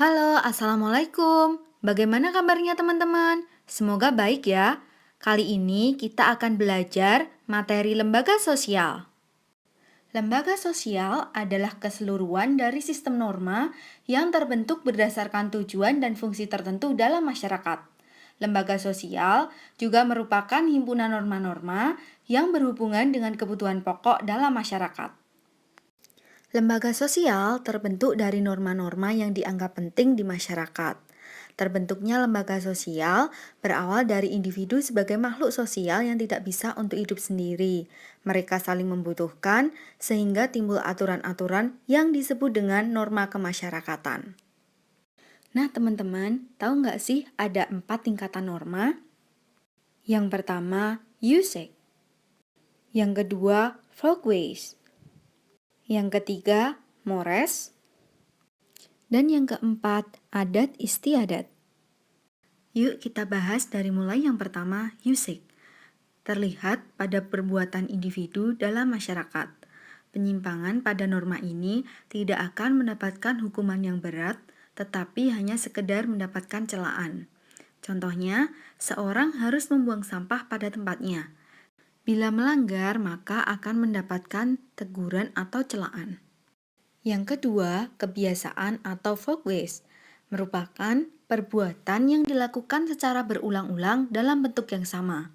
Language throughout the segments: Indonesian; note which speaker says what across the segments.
Speaker 1: Halo, Assalamualaikum. Bagaimana kabarnya teman-teman? Semoga baik ya. Kali ini kita akan belajar materi lembaga sosial. Lembaga sosial adalah keseluruhan dari sistem norma yang terbentuk berdasarkan tujuan dan fungsi tertentu dalam masyarakat. Lembaga sosial juga merupakan himpunan norma-norma yang berhubungan dengan kebutuhan pokok dalam masyarakat. Lembaga sosial terbentuk dari norma-norma yang dianggap penting di masyarakat. Terbentuknya lembaga sosial berawal dari individu sebagai makhluk sosial yang tidak bisa untuk hidup sendiri. Mereka saling membutuhkan sehingga timbul aturan-aturan yang disebut dengan norma kemasyarakatan. Nah teman-teman, tahu nggak sih ada 4 tingkatan norma? Yang pertama, usage. Yang kedua, folkways. Yang ketiga, mores. Dan yang keempat, adat istiadat. Yuk kita bahas dari mulai yang pertama, usage. Terlihat pada perbuatan individu dalam masyarakat. Penyimpangan pada norma ini tidak akan mendapatkan hukuman yang berat, tetapi hanya sekedar mendapatkan celaan. Contohnya, seorang harus membuang sampah pada tempatnya. Bila melanggar, maka akan mendapatkan teguran atau celaan. Yang kedua, kebiasaan atau folkways merupakan perbuatan yang dilakukan secara berulang-ulang dalam bentuk yang sama.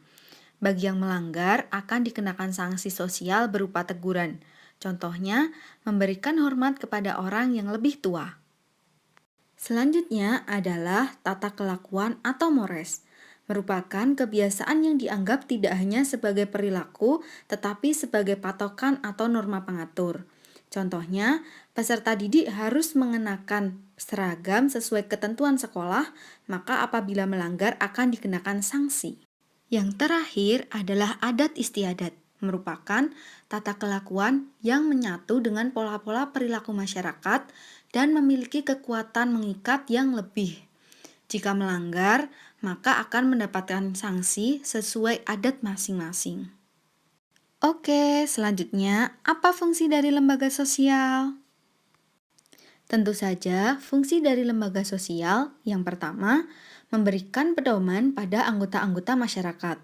Speaker 1: Bagi yang melanggar akan dikenakan sanksi sosial berupa teguran. Contohnya, memberikan hormat kepada orang yang lebih tua. Selanjutnya adalah tata kelakuan atau mores. Merupakan kebiasaan yang dianggap tidak hanya sebagai perilaku, tetapi sebagai patokan atau norma pengatur. Contohnya, peserta didik harus mengenakan seragam sesuai ketentuan sekolah, maka apabila melanggar akan dikenakan sanksi. Yang terakhir adalah adat istiadat, merupakan tata kelakuan yang menyatu dengan pola-pola perilaku masyarakat dan memiliki kekuatan mengikat yang lebih. Jika melanggar, maka akan mendapatkan sanksi sesuai adat masing-masing. Oke, selanjutnya, apa fungsi dari lembaga sosial? Tentu saja, fungsi dari lembaga sosial yang pertama, memberikan pedoman pada anggota-anggota masyarakat.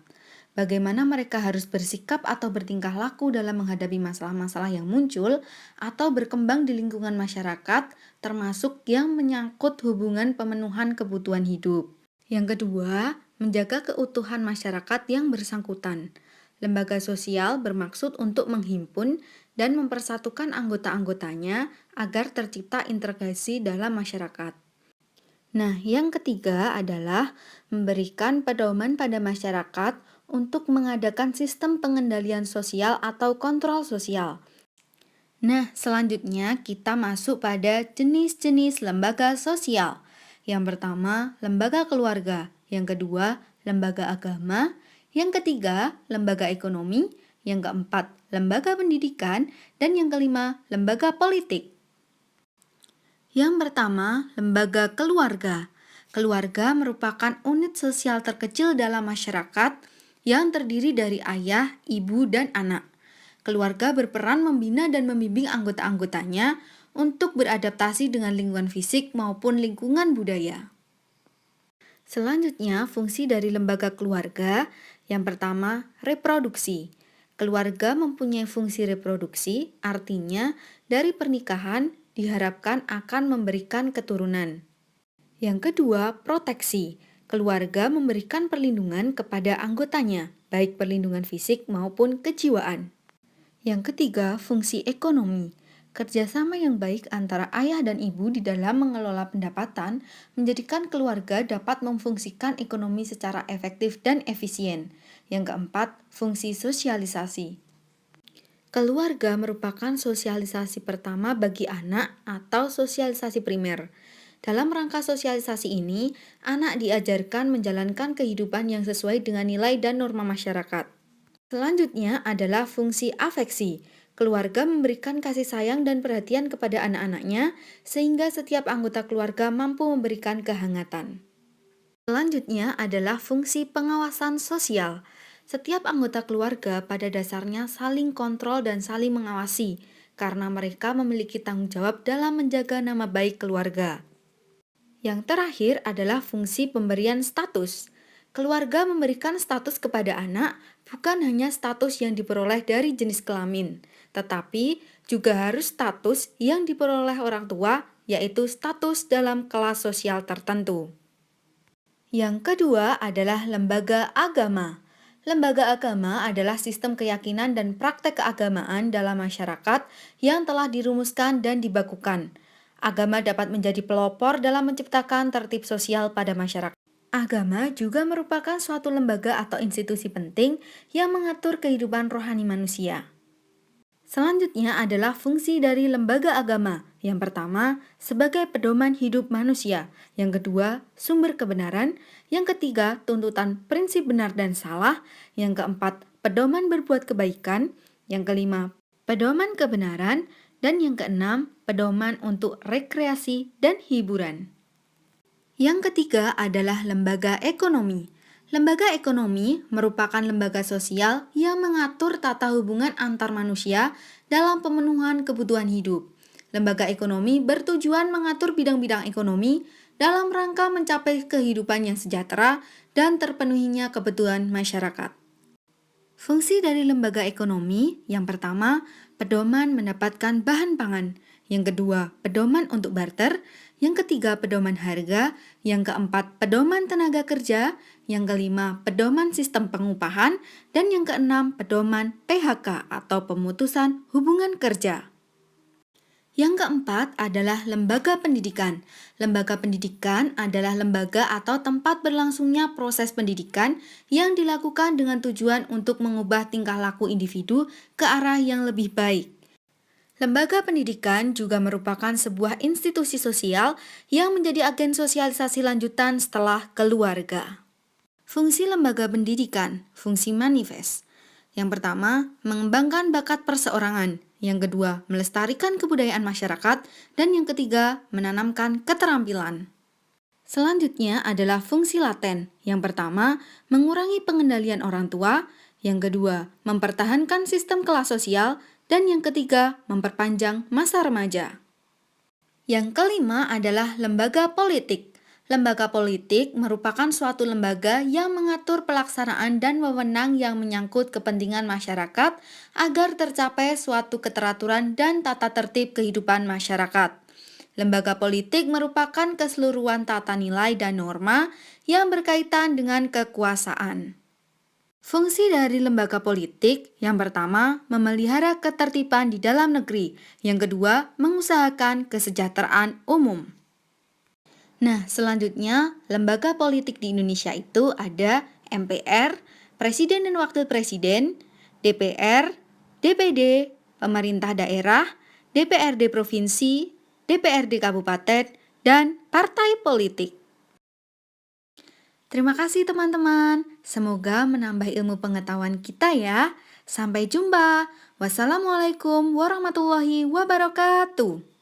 Speaker 1: Bagaimana mereka harus bersikap atau bertingkah laku dalam menghadapi masalah-masalah yang muncul atau berkembang di lingkungan masyarakat, termasuk yang menyangkut hubungan pemenuhan kebutuhan hidup. Yang kedua, menjaga keutuhan masyarakat yang bersangkutan. Lembaga sosial bermaksud untuk menghimpun dan mempersatukan anggota-anggotanya agar tercipta integrasi dalam masyarakat. Nah, yang ketiga adalah memberikan pedoman pada masyarakat untuk mengadakan sistem pengendalian sosial atau kontrol sosial. Nah, selanjutnya kita masuk pada jenis-jenis lembaga sosial. Yang pertama, lembaga keluarga. Yang kedua, lembaga agama. Yang ketiga, lembaga ekonomi. Yang keempat, lembaga pendidikan. Dan yang kelima, lembaga politik. Yang pertama, lembaga keluarga. Keluarga merupakan unit sosial terkecil dalam masyarakat yang terdiri dari ayah, ibu, dan anak. Keluarga berperan membina dan membimbing anggota-anggotanya untuk beradaptasi dengan lingkungan fisik maupun lingkungan budaya. Selanjutnya, fungsi dari lembaga keluarga. Yang pertama, reproduksi. Keluarga mempunyai fungsi reproduksi, artinya dari pernikahan diharapkan akan memberikan keturunan. Yang kedua, proteksi. Keluarga memberikan perlindungan kepada anggotanya, baik perlindungan fisik maupun kejiwaan. Yang ketiga, fungsi ekonomi. Kerjasama yang baik antara ayah dan ibu di dalam mengelola pendapatan menjadikan keluarga dapat memfungsikan ekonomi secara efektif dan efisien. Yang keempat, fungsi sosialisasi. Keluarga merupakan sosialisasi pertama bagi anak atau sosialisasi primer. Dalam rangka sosialisasi ini, anak diajarkan menjalankan kehidupan yang sesuai dengan nilai dan norma masyarakat. Selanjutnya adalah fungsi afeksi. Keluarga memberikan kasih sayang dan perhatian kepada anak-anaknya sehingga setiap anggota keluarga mampu memberikan kehangatan. Selanjutnya adalah fungsi pengawasan sosial. Setiap anggota keluarga pada dasarnya saling kontrol dan saling mengawasi karena mereka memiliki tanggung jawab dalam menjaga nama baik keluarga. Yang terakhir adalah fungsi pemberian status. Keluarga memberikan status kepada anak bukan hanya status yang diperoleh dari jenis kelamin, tetapi juga harus status yang diperoleh orang tua, yaitu status dalam kelas sosial tertentu. Yang kedua adalah lembaga agama. Lembaga agama adalah sistem keyakinan dan praktek keagamaan dalam masyarakat yang telah dirumuskan dan dibakukan. Agama dapat menjadi pelopor dalam menciptakan tertib sosial pada masyarakat. Agama juga merupakan suatu lembaga atau institusi penting yang mengatur kehidupan rohani manusia. Selanjutnya adalah fungsi dari lembaga agama. Yang pertama, sebagai pedoman hidup manusia. Yang kedua, sumber kebenaran. Yang ketiga, tuntutan prinsip benar dan salah. Yang keempat, pedoman berbuat kebaikan. Yang kelima, pedoman kebenaran. Dan yang keenam, pedoman untuk rekreasi dan hiburan. Yang ketiga adalah lembaga ekonomi. Lembaga ekonomi merupakan lembaga sosial yang mengatur tata hubungan antar manusia dalam pemenuhan kebutuhan hidup. Lembaga ekonomi bertujuan mengatur bidang-bidang ekonomi dalam rangka mencapai kehidupan yang sejahtera dan terpenuhinya kebutuhan masyarakat. Fungsi dari lembaga ekonomi, yang pertama, pedoman mendapatkan bahan pangan. Yang kedua, pedoman untuk barter. Yang ketiga, pedoman harga. Yang keempat, pedoman tenaga kerja. Yang kelima, pedoman sistem pengupahan. Dan yang keenam, pedoman PHK atau pemutusan hubungan kerja. Yang keempat adalah lembaga pendidikan. Lembaga pendidikan adalah lembaga atau tempat berlangsungnya proses pendidikan yang dilakukan dengan tujuan untuk mengubah tingkah laku individu ke arah yang lebih baik. Lembaga pendidikan juga merupakan sebuah institusi sosial yang menjadi agen sosialisasi lanjutan setelah keluarga. Fungsi lembaga pendidikan, fungsi manifest. Yang pertama, mengembangkan bakat perseorangan. Yang kedua, melestarikan kebudayaan masyarakat. Dan yang ketiga, menanamkan keterampilan. Selanjutnya adalah fungsi laten. Yang pertama, mengurangi pengendalian orang tua. Yang kedua, mempertahankan sistem kelas sosial. Dan yang ketiga, memperpanjang masa remaja. Yang kelima adalah lembaga politik. Lembaga politik merupakan suatu lembaga yang mengatur pelaksanaan dan wewenang yang menyangkut kepentingan masyarakat agar tercapai suatu keteraturan dan tata tertib kehidupan masyarakat. Lembaga politik merupakan keseluruhan tata nilai dan norma yang berkaitan dengan kekuasaan. Fungsi dari lembaga politik, yang pertama, memelihara ketertiban di dalam negeri. Yang kedua, mengusahakan kesejahteraan umum. Nah, selanjutnya, lembaga politik di Indonesia itu ada MPR, Presiden dan Wakil Presiden, DPR, DPD, pemerintah daerah, DPRD Provinsi, DPRD Kabupaten, dan partai politik. Terima kasih teman-teman, semoga menambah ilmu pengetahuan kita ya. Sampai jumpa. Wassalamualaikum warahmatullahi wabarakatuh.